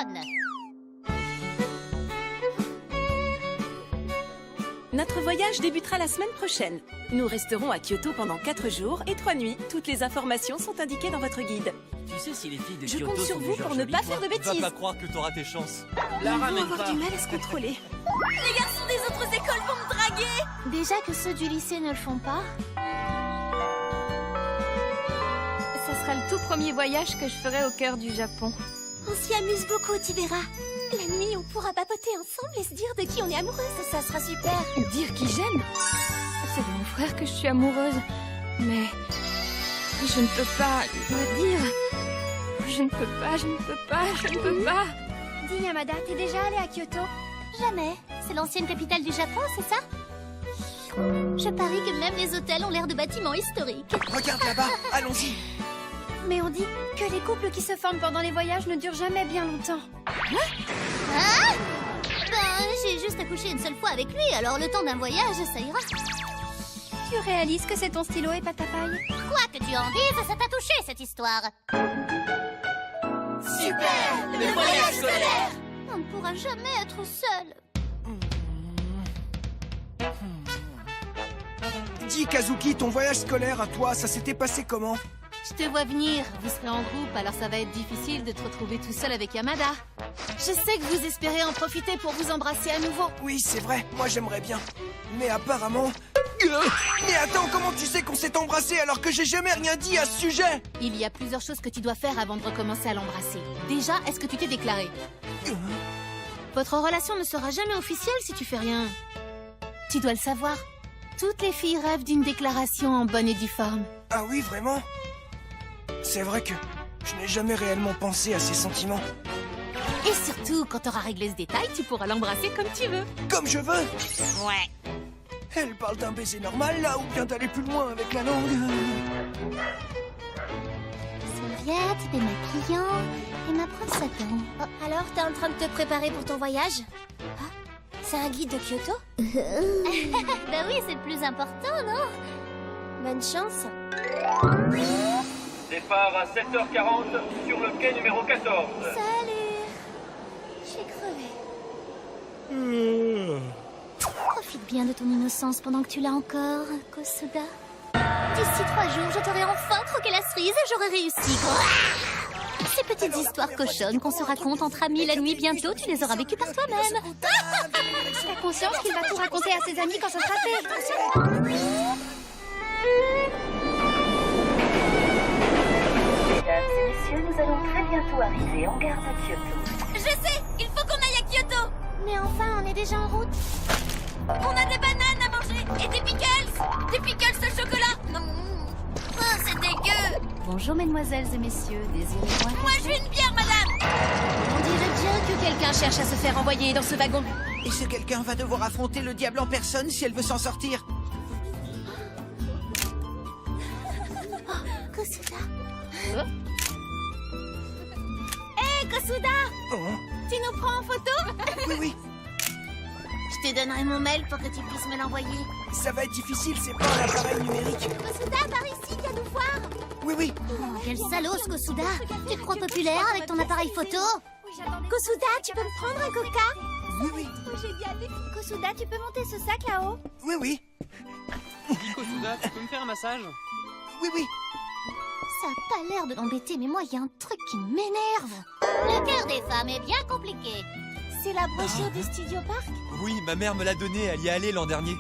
personne. Notre voyage débutera la semaine prochaine. Nous resterons à Kyoto pendant 4 jours et 3 nuits. Toutes les informations sont indiquées dans votre guide. Tu sais si les filles de Je Kyoto compte sur sont du vous genre pour ne jolies, pas toi faire de Va bêtises. pas croire que t'auras tes chances. La Ils vont ramène avoir pas. du mal à se contrôler. Les garçons des autres écoles vont me draguer. Déjà que ceux du lycée ne le font pas. Ça sera le tout premier voyage que je ferai au cœur du Japon. On s'y amuse beaucoup, tu verras. La nuit, on pourra papoter ensemble et se dire de qui on est amoureuse. Ça sera super. Dire qui j'aime? C'est de mon frère que je suis amoureuse. Mais je ne peux pas le dire. Je ne peux pas, je ne peux pas, je ne peux pas. Dis Yamada, t'es déjà allée à Kyoto? Jamais. C'est l'ancienne capitale du Japon, c'est ça? Je parie que même les hôtels ont l'air de bâtiments historiques. Regarde là-bas, allons-y. Mais on dit que les couples qui se forment pendant les voyages ne durent jamais bien longtemps. Ben, j'ai juste accouché une seule fois avec lui, alors le temps d'un voyage, ça ira. Tu réalises que c'est ton stylo et pas ta paille? Quoi que tu en dises, ça t'a touché cette histoire. Super! Le voyage scolaire! On ne pourra jamais être seul. Dis Kazuki, ton voyage scolaire à toi, ça s'était passé comment? Je te vois venir, vous serez en groupe, alors ça va être difficile de te retrouver tout seul avec Yamada. Je sais que vous espérez en profiter pour vous embrasser à nouveau. Oui, c'est vrai, moi j'aimerais bien. Mais apparemment... Mais attends, comment tu sais qu'on s'est embrassé alors que j'ai jamais rien dit à ce sujet? Il y a plusieurs choses que tu dois faire avant de recommencer à l'embrasser. Déjà, est-ce que tu t'es déclaré? Votre relation ne sera jamais officielle si tu fais rien. Tu dois le savoir. Toutes les filles rêvent d'une déclaration en bonne et due forme. Ah oui, vraiment? C'est vrai que je n'ai jamais réellement pensé à ces sentiments. Et surtout, quand tu auras réglé ce détail, tu pourras l'embrasser comme tu veux. Comme je veux. Ouais. Elle parle d'un baiser normal là ou bien d'aller plus loin avec la langue? Serviette, démaquillant et ma brosse à dents. Oh, alors, t'es en train de te préparer pour ton voyage? Ah, c'est un guide de Kyoto? Bah oui, c'est le plus important, non? Bonne chance. Départ à 7h40 sur le quai numéro 14. Salut. J'ai crevé. Profite bien de ton innocence pendant que tu l'as encore, Kosuda. D'ici 3 jours, je t'aurai enfin croqué la cerise et j'aurai réussi. Ces petites histoires cochonnes qu'on se raconte entre amis la nuit, bientôt, tu les auras vécues par toi-même. T'as conscience qu'il va tout raconter à ses amis quand ça sera fait? Mesdames et messieurs, nous allons très bientôt arriver en gare de Kyoto. Je sais, il faut qu'on aille à Kyoto. Mais enfin, on est déjà en route. On a des bananes à manger et des pickles. Des pickles au chocolat. Oh, c'est dégueu. Bonjour mesdemoiselles et messieurs, désirez-moi? Moi, je veux une bière, madame. On dirait bien que quelqu'un cherche à se faire envoyer dans ce wagon. Et ce quelqu'un va devoir affronter le diable en personne si elle veut s'en sortir. Kosuda. Hé, Kosuda. Oh, Tu nous prends en photo? oui, oui, Je te donnerai mon mail pour que tu puisses me l'envoyer. ça va être difficile, c'est pas un appareil numérique. Kosuda, par ici, viens nous voir. Oui, oui, Oh, quel salaud, ce Kosuda. Tu te crois populaire avec ton appareil photo? Kosuda, tu peux me prendre un coca? oui, oui, Kosuda, tu peux monter ce sac là-haut? oui, oui, Kosuda, tu peux me faire un massage? oui, oui. Ça a pas l'air de l'embêter, mais moi, il y a un truc qui m'énerve. Le cœur des femmes est bien compliqué. C'est la brochure du Studio Park? Oui, ma mère me l'a donné, elle y est allée l'an dernier.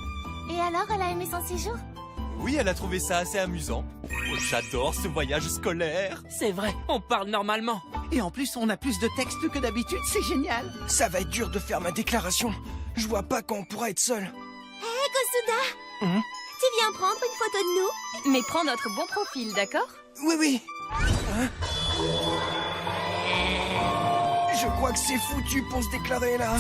Et alors, elle a aimé son séjour? Oui, elle a trouvé ça assez amusant. Oh, j'adore ce voyage scolaire. C'est vrai, on parle normalement. Et en plus, on a plus de textes que d'habitude, c'est génial. Ça va être dur de faire ma déclaration. Je vois pas quand on pourra être seul. Hé, Kosuda. Hum Tu viens prendre une photo de nous? Mais prends notre bon profil, d'accord? Oui, oui. Hein? Je crois que c'est foutu pour se déclarer là.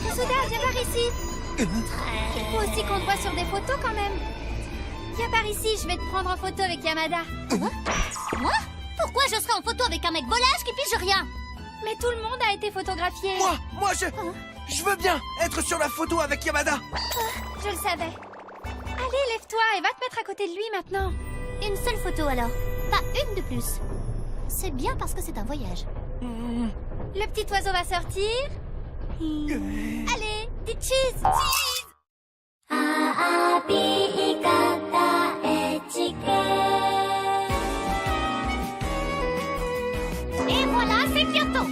Kosuda, viens par ici. Il faut aussi qu'on te voit sur des photos quand même. Viens par ici, je vais te prendre en photo avec Yamada. Moi? Pourquoi je serais en photo avec un mec volage qui pige rien? Mais tout le monde a été photographié. Moi, je veux bien être sur la photo avec Yamada. Je le savais. Allez, lève-toi et va te mettre à côté de lui maintenant. Une seule photo alors. Pas une de plus. C'est bien parce que c'est un voyage. Le petit oiseau va sortir. Allez, dites cheese. Cheese. Et voilà, c'est Kyoto.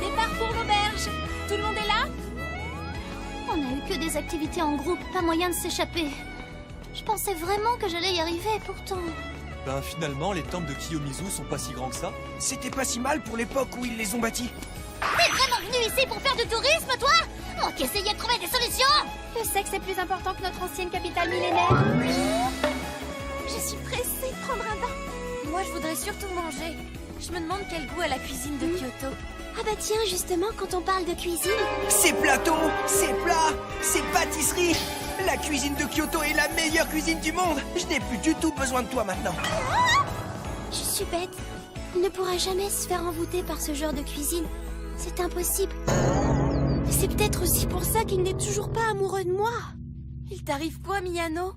Départ pour l'auberge. Tout le monde est là? On a eu que des activités en groupe, pas moyen de s'échapper. Je pensais vraiment que j'allais y arriver, pourtant. Ben finalement, les temples de Kiyomizu sont pas si grands que ça. C'était pas si mal pour l'époque où ils les ont bâtis. T'es vraiment venu ici pour faire du tourisme, toi? On qu'essayer de trouver des solutions. Je sais que c'est plus important que notre ancienne capitale millénaire. Je suis pressée de prendre un bain. Moi, je voudrais surtout manger. Je me demande quel goût a la cuisine de Kyoto. Ah bah tiens, justement, quand on parle de cuisine... Ces plateaux, ces plats, ces pâtisseries. La cuisine de Kyoto est la meilleure cuisine du monde. Je n'ai plus du tout besoin de toi maintenant. Je suis bête. Il ne pourra jamais se faire envoûter par ce genre de cuisine. C'est impossible. C'est peut-être aussi pour ça qu'il n'est toujours pas amoureux de moi. Il t'arrive quoi, Miyano?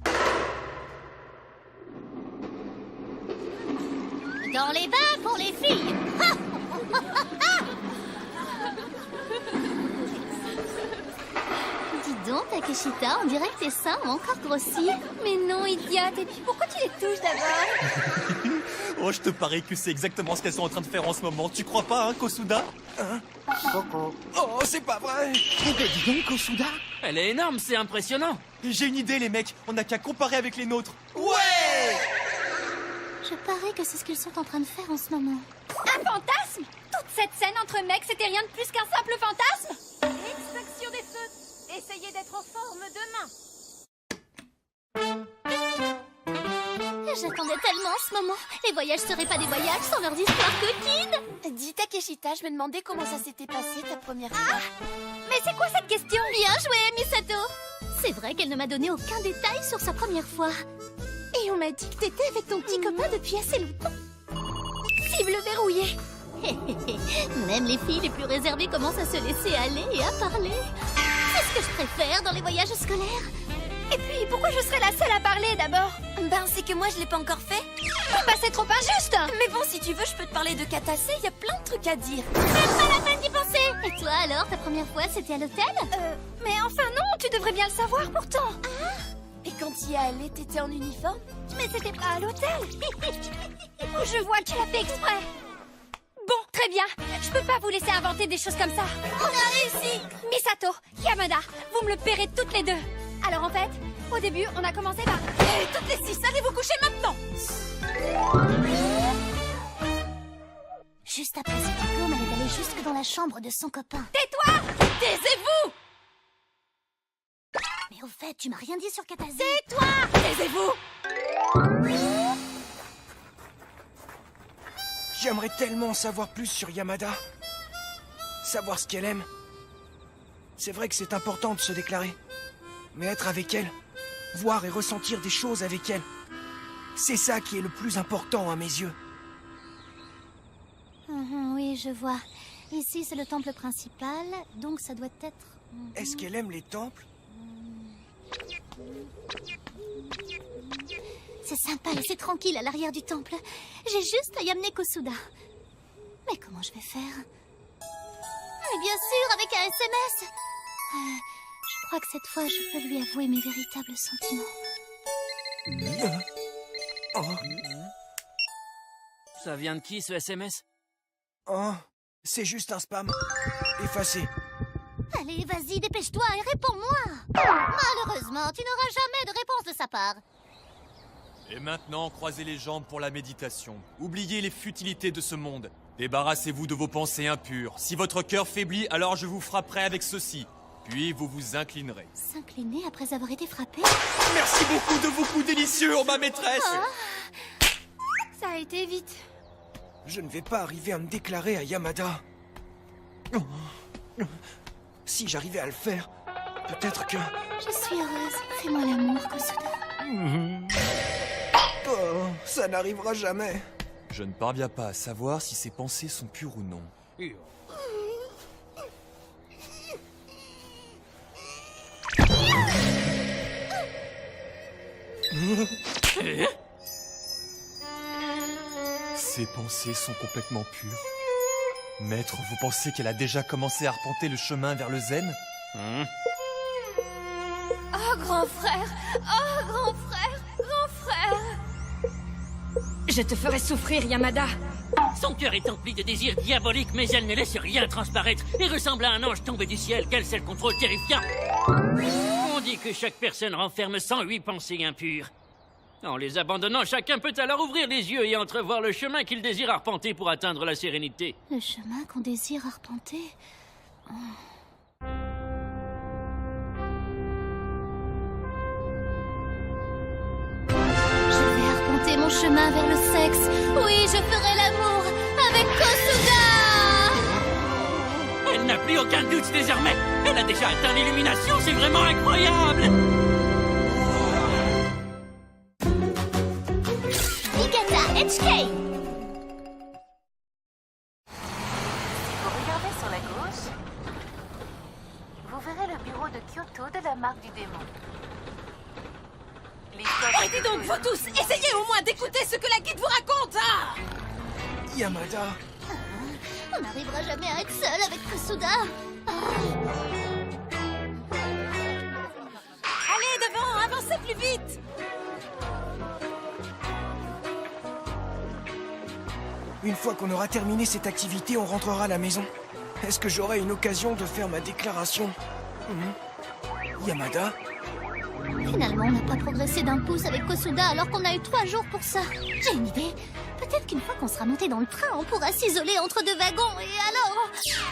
Dans les bains pour les filles. Dis donc, Takeshita, on dirait que tes seins ont encore grossi. Mais non, idiote. Et puis pourquoi tu les touches d'abord? Oh, je te parie que c'est exactement ce qu'elles sont en train de faire en ce moment. Tu crois pas, hein, Kosuda? Oh, c'est pas vrai. Eh ben dis donc, Kosuda. Elle est énorme, c'est impressionnant. J'ai une idée, les mecs. On n'a qu'à comparer avec les nôtres. Ouais. Je parie que c'est ce qu'ils sont en train de faire en ce moment. Un fantasme? Toute cette scène entre mecs, c'était rien de plus qu'un simple fantasme? Extraction des feux. Essayez d'être en forme demain. J'attendais tellement ce moment. Les voyages seraient pas des voyages sans leurs histoires coquines. Dis Takeshita, je me demandais comment ça s'était passé ta première fois. Mais c'est quoi cette question? Bien joué, Misato. C'est vrai qu'elle ne m'a donné aucun détail sur sa première fois. Et on m'a dit que t'étais avec ton petit copain depuis assez longtemps. Cible verrouillée. Même les filles les plus réservées commencent à se laisser aller et à parler. C'est ce que je préfère dans les voyages scolaires. Et puis, pourquoi je serais la seule à parler d'abord? Ben, c'est que moi, je l'ai pas encore fait. Bah, c'est trop injuste! Mais bon, si tu veux, je peux te parler de Katase, il y a plein de trucs à dire. Même pas la peine d'y penser. Et toi alors, ta première fois, c'était à l'hôtel? Mais enfin non, tu devrais bien le savoir pourtant! Et quand tu y es allée, t'étais en uniforme? Mais c'était pas à l'hôtel! Je vois que tu l'as fait exprès! Bon, très bien. Je peux pas vous laisser inventer des choses comme ça. On a réussi! Misato, Yamada, vous me le paierez toutes les deux. Alors en fait, au début, on a commencé par... Et toutes les 6, allez vous coucher maintenant! Juste après ce diplôme, elle est allée jusque dans la chambre de son copain. Tais-toi! Taisez-vous! Mais au fait, tu m'as rien dit sur Katase. Tais-toi! Taisez-vous! J'aimerais tellement en savoir plus sur Yamada. Savoir ce qu'elle aime. C'est vrai que c'est important de se déclarer. Mais être avec elle, voir et ressentir des choses avec elle, c'est ça qui est le plus important à mes yeux. Oui, je vois. Ici, c'est le temple principal, donc ça doit être... Est-ce qu'elle aime les temples? C'est sympa, laissez tranquille à l'arrière du temple. J'ai juste à y amener Kosuda. Mais comment je vais faire? Mais bien sûr, avec un SMS. Je crois que cette fois, je peux lui avouer mes véritables sentiments. Ça vient de qui, ce SMS? Oh, c'est juste un spam. Effacé. Allez, vas-y, dépêche-toi et réponds-moi. Malheureusement, tu n'auras jamais de réponse de sa part. Et maintenant, croisez les jambes pour la méditation. Oubliez les futilités de ce monde. Débarrassez-vous de vos pensées impures. Si votre cœur faiblit, alors je vous frapperai avec ceci. Puis vous vous inclinerez. S'incliner après avoir été frappé? Merci beaucoup de vos coups délicieux, ma maîtresse. Ça a été vite. Je ne vais pas arriver à me déclarer à Yamada. Si j'arrivais à le faire, peut-être que... Je suis heureuse. Fais-moi l'amour, Kosuda. Oh, ça n'arrivera jamais. Je ne parviens pas à savoir si ses pensées sont pures ou non. Ses pensées sont complètement pures. Maître, vous pensez qu'elle a déjà commencé à arpenter le chemin vers le zen? Oh, grand frère! Oh, grand frère! Grand frère! Je te ferai souffrir, Yamada. Son cœur est empli de désirs diaboliques, mais elle ne laisse rien transparaître et ressemble à un ange tombé du ciel qu'elle sait le contrôle terrifiant. On dit que chaque personne renferme 108 pensées impures. En les abandonnant, chacun peut alors ouvrir les yeux et entrevoir le chemin qu'il désire arpenter pour atteindre la sérénité. Le chemin qu'on désire arpenter. Je vais arpenter mon chemin vers le sexe. Oui, je ferai l'amour avec Kosuga. Elle n'a plus aucun doute désormais. Elle a déjà atteint l'illumination, c'est vraiment incroyable. HK. Vous regardez sur la gauche, vous verrez le bureau de Kyoto de la marque du démon. Dis donc, vous tous, essayez au moins d'écouter ce que la guide vous raconte, hein! Yamada. On n'arrivera jamais à être seul avec Kosuda. Allez, devant, avancez plus vite! Une fois qu'on aura terminé cette activité, on rentrera à la maison. Est-ce que j'aurai une occasion de faire ma déclaration? Yamada? Finalement, on n'a pas progressé d'un pouce avec Kosuda alors qu'on a eu 3 jours pour ça. J'ai une idée. Peut-être qu'une fois qu'on sera monté dans le train, on pourra s'isoler entre 2 wagons et alors...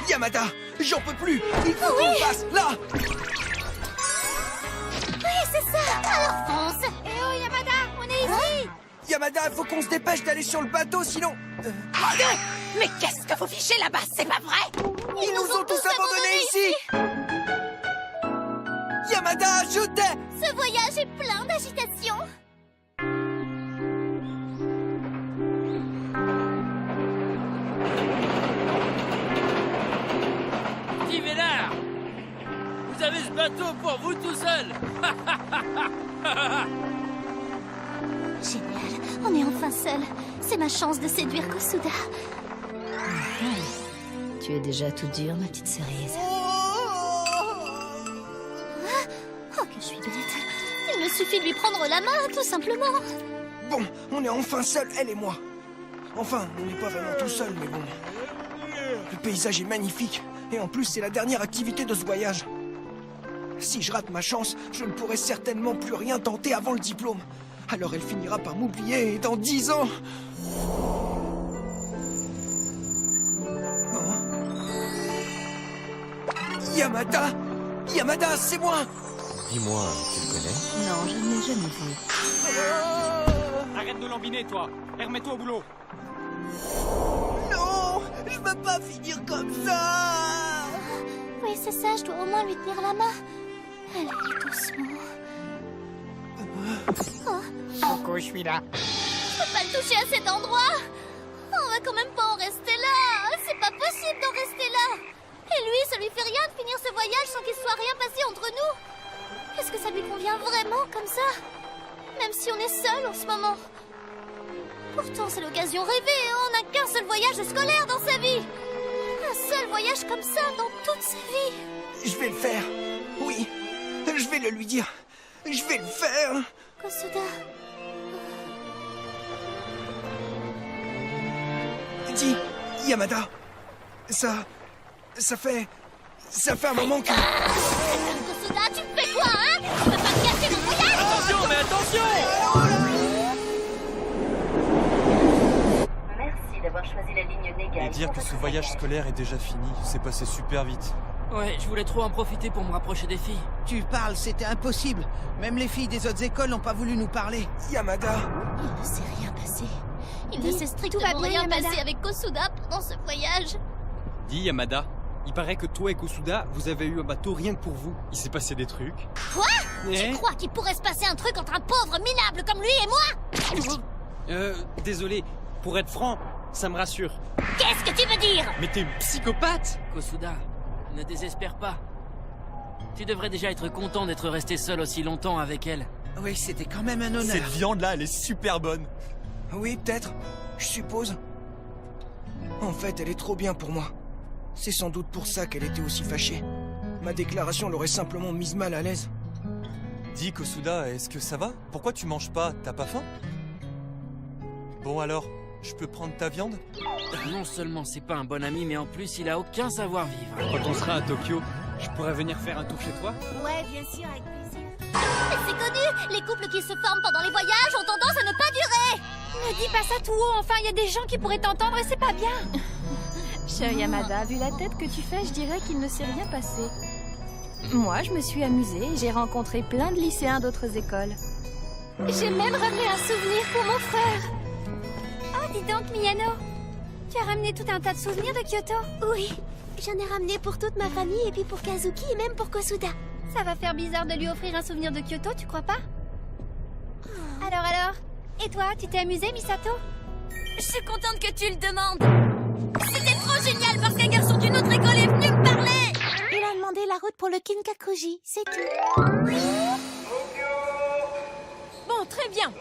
Yamada, j'en peux plus. Il faut qu'on passe là. Oui, c'est ça. Alors fonce. Eh oh, Yamada, on est ici! Yamada, faut qu'on se dépêche d'aller sur le bateau, sinon... Mais qu'est-ce que vous fichez là-bas? C'est pas vrai! Ils nous ont tous abandonnés ici. Yamada, je t'ai. Ce voyage est plein d'agitation. Petit Vélard, vous avez ce bateau pour vous tout seul. Génial, on est enfin seuls. C'est ma chance de séduire Kosuda. Tu es déjà tout dur, ma petite cerise. Oh, que je suis bête. Il me suffit de lui prendre la main, tout simplement. Bon, on est enfin seuls, elle et moi. Enfin, on n'est pas vraiment tout seuls, mais bon. Le paysage est magnifique. Et en plus, c'est la dernière activité de ce voyage. Si je rate ma chance, je ne pourrai certainement plus rien tenter avant le diplôme. Alors elle finira par m'oublier et dans 10 ans... Oh. Yamada! Yamada, c'est moi! Dis-moi, tu le connais? Non, je ne l'ai jamais vu. Arrête de lambiner, toi. Et remets-toi au boulot. Non! Je veux pas finir comme ça! Oui, c'est ça, je dois au moins lui tenir la main. Allez, doucement. Coco, je suis là. Je peux pas le toucher à cet endroit. On va quand même pas en rester là. C'est pas possible d'en rester là. Et lui, ça lui fait rien de finir ce voyage sans qu'il soit rien passé entre nous. Est-ce que ça lui convient vraiment comme ça? Même si on est seuls en ce moment. Pourtant, c'est l'occasion rêvée. On n'a qu'un seul voyage scolaire dans sa vie. Un seul voyage comme ça dans toute sa vie. Je vais le faire. Oui, je vais le lui dire. Je vais le faire. Kosuda. Dis, Yamada, ça fait un moment que... Kosuda, tu me fais quoi, hein? Tu peux pas me gâcher mon voyage? Attention, mais attention! Merci d'avoir choisi la ligne Néga. Et dire que ce voyage scolaire est déjà fini, c'est passé super vite. Ouais, je voulais trop en profiter pour me rapprocher des filles. Tu parles, c'était impossible. Même les filles des autres écoles n'ont pas voulu nous parler. Yamada. Il ne s'est rien passé. Il ne Dis, s'est tout va strictement bien, rien Yamada. passé avec Kosuda pendant ce voyage. Dis Yamada, il paraît que toi et Kosuda, vous avez eu un bateau rien que pour vous. Il s'est passé des trucs. Quoi? Eh? Tu crois qu'il pourrait se passer un truc entre un pauvre minable comme lui et moi? Désolé. Pour être franc, ça me rassure. Qu'est-ce que tu veux dire? Mais t'es une psychopathe! Kosuda, ne désespère pas. Tu devrais déjà être content d'être resté seul aussi longtemps avec elle. Oui, c'était quand même un honneur. Cette viande-là, elle est super bonne. Oui, peut-être. Je suppose. En fait, elle est trop bien pour moi. C'est sans doute pour ça qu'elle était aussi fâchée. Ma déclaration l'aurait simplement mise mal à l'aise. Dis, Kosuda, est-ce que ça va? Pourquoi tu manges pas? T'as pas faim? Bon alors, je peux prendre ta viande? Non seulement c'est pas un bon ami, mais en plus il a aucun savoir-vivre. Quand on sera à Tokyo, je pourrais venir faire un tour chez toi? Ouais, bien sûr, avec plaisir. C'est connu, les couples qui se forment pendant les voyages ont tendance à ne pas durer. Ne dis pas ça tout haut, enfin, il y a des gens qui pourraient t'entendre et c'est pas bien. Cher Yamada, vu la tête que tu fais, je dirais qu'il ne s'est rien passé. Moi, je me suis amusée et j'ai rencontré plein de lycéens d'autres écoles. J'ai même ramené un souvenir pour mon frère. Oh, dis donc, Miyano. Tu as ramené tout un tas de souvenirs de Kyoto? Oui, j'en ai ramené pour toute ma famille et puis pour Kazuki et même pour Kosuda. Ça va faire bizarre de lui offrir un souvenir de Kyoto, tu crois pas? Alors? Et toi, tu t'es amusée, Misato? Je suis contente que tu le demandes. C'était trop génial parce qu'un garçon d'une autre école est venu me parler. Il a demandé la route pour le Kinkakuji, c'est tout. Bon, très bien.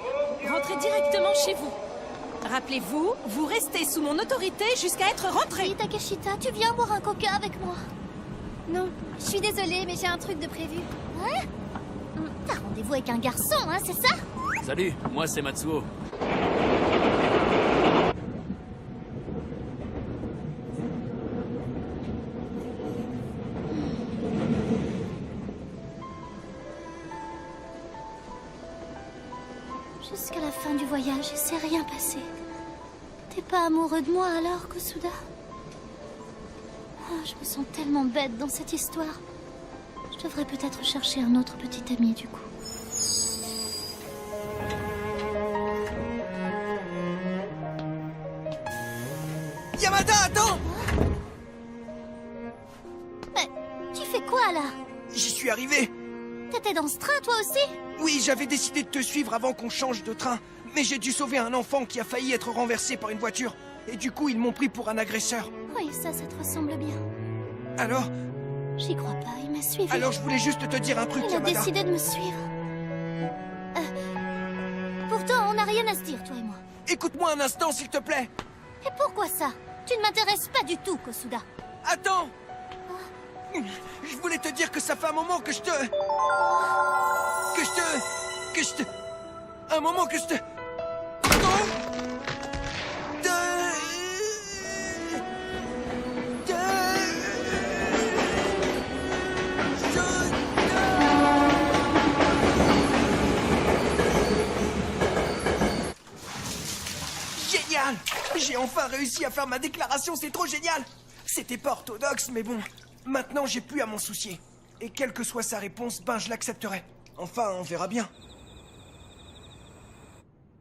Rentrez directement chez vous. Rappelez-vous, vous restez sous mon autorité jusqu'à être rentré. Oui, Takeshita, tu viens boire un coca avec moi? Non, je suis désolée, mais j'ai un truc de prévu. Hein? T'as rendez-vous avec un garçon, hein, c'est ça? Salut, moi c'est Matsuo. Jusqu'à la fin du voyage, il s'est rien passé. T'es pas amoureux de moi alors, Kosuda? Oh, je me sens tellement bête dans cette histoire. Je devrais peut-être chercher un autre petit ami du coup. Yamada, attends! Mais tu fais quoi là? J'y suis arrivé! T'étais dans ce train toi aussi? Oui, j'avais décidé de te suivre avant qu'on change de train. Mais j'ai dû sauver un enfant qui a failli être renversé par une voiture. Et du coup, ils m'ont pris pour un agresseur. Oui, ça te ressemble bien. Alors? J'y crois pas, il m'a suivi. Alors je voulais juste te dire un truc, Il a Yamada. décidé de me suivre. Pourtant, on n'a rien à se dire, toi et moi. Écoute-moi un instant, s'il te plaît. Et pourquoi ça? Tu ne m'intéresses pas du tout, Kosuda. Attends! Je voulais te dire que ça fait un moment que je te... Un moment que je te... Génial! J'ai enfin réussi à faire ma déclaration, c'est trop génial! C'était pas orthodoxe, mais bon, maintenant j'ai plus à m'en soucier. Et quelle que soit sa réponse, ben je l'accepterai. Enfin, on verra bien.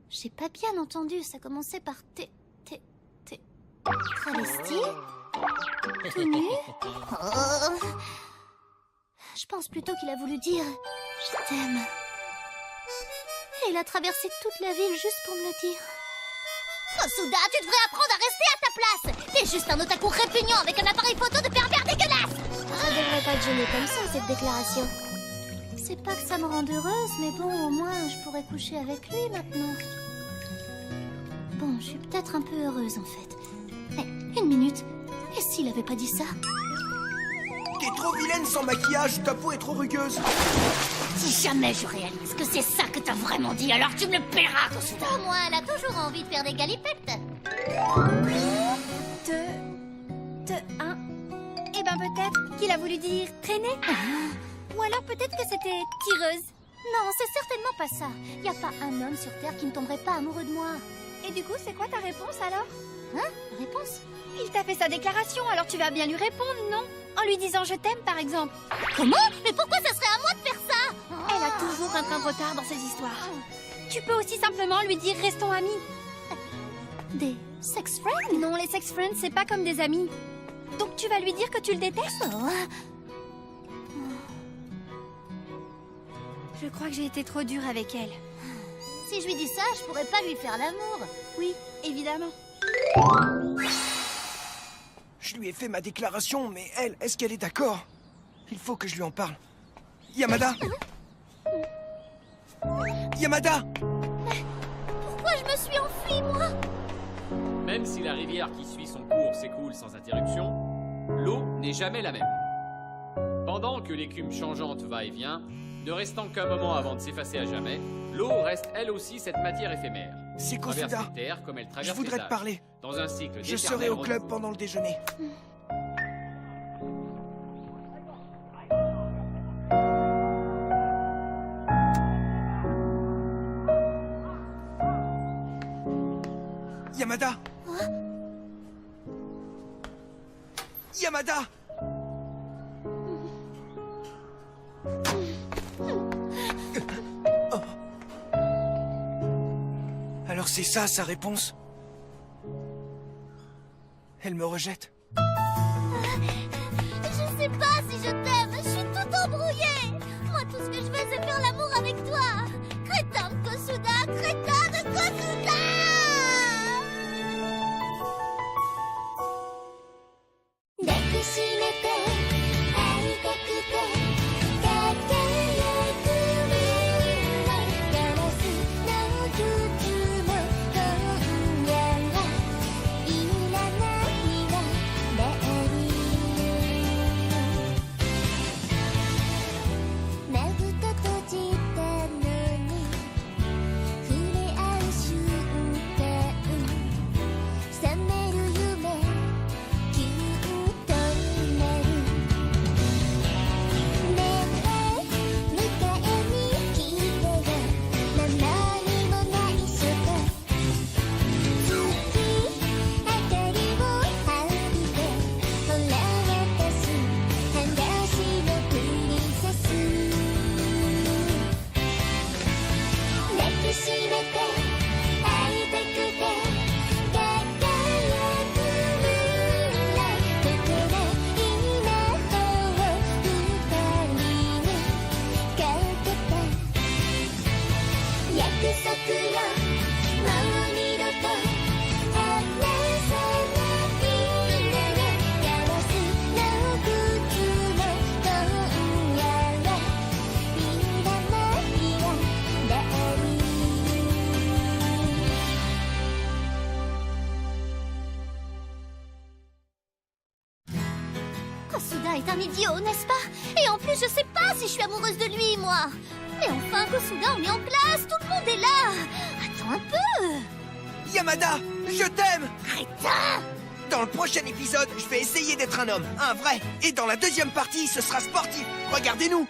J'ai pas bien entendu, ça commençait par travesti? Tout nu? Oh. Je pense plutôt qu'il a voulu dire « je t'aime ». Et il a traversé toute la ville juste pour me le dire. Kosuda, tu devrais apprendre à rester à ta place. T'es juste un otaku répugnant avec un appareil photo de pervers dégueulasse. Ça devrait pas te gêner comme ça, cette déclaration. C'est pas que ça me rende heureuse, mais bon, au moins, je pourrais coucher avec lui maintenant. Bon, je suis peut-être un peu heureuse, en fait. Mais, une minute. Et s'il avait pas dit ça? T'es trop vilaine sans maquillage, ta peau est trop rugueuse. Si jamais je réalise que c'est ça que t'as vraiment dit, alors tu me le paieras, Kosuda. Au moins, elle a toujours envie de faire des galipettes. Eh ben peut-être qu'il a voulu dire traîner. Ou alors peut-être que c'était tireuse. Non, c'est certainement pas ça. Y a pas un homme sur Terre qui ne tomberait pas amoureux de moi. Et du coup, c'est quoi ta réponse alors? Hein? Réponse? Il t'a fait sa déclaration, alors tu vas bien lui répondre, non? En lui disant je t'aime, par exemple. Comment? Mais pourquoi ça serait à moi de faire ça? Elle a toujours un train de retard dans ses histoires. Tu peux aussi simplement lui dire restons amis. Des sex friends? Non, les sex friends, c'est pas comme des amis. Donc tu vas lui dire que tu le détestes? Je crois que j'ai été trop dure avec elle. Si si je lui dis ça, je pourrais pas lui faire l'amour. Oui, évidemment. Je lui ai fait ma déclaration, mais elle, est-ce qu'elle est d'accord? Il faut que je lui en parle. Yamada? Yamada! Pourquoi je me suis enfuie, moi? Même si la rivière qui suit son cours s'écoule sans interruption, l'eau n'est jamais la même. Pendant que l'écume changeante va et vient, ne restant qu'un moment avant de s'effacer à jamais, l'eau reste elle aussi cette matière éphémère. C'est Elle traverse Kosuda. les terres comme elle traverse Je voudrais les te âges, parler. dans un cycle Je d'éternel serai au club renouveau. pendant le déjeuner. Yamada! Yamada! Oh. Alors c'est ça sa réponse? Elle me rejette. Je sais pas si je t'aime, je suis toute embrouillée. Moi, tout ce que je veux, c'est faire l'amour avec toi. Crétin de Kosuda, crétin de Kosuda! Kosuda est un idiot, n'est-ce pas? Et en plus, je sais pas si je suis amoureuse de lui, moi. Et enfin, Kosuda, on est en classe, tout le monde est là. Attends un peu. Yamada, je t'aime! Crétin! Dans le prochain épisode, je vais essayer d'être un homme, un vrai. Et dans la deuxième partie, ce sera sportif. Regardez-nous!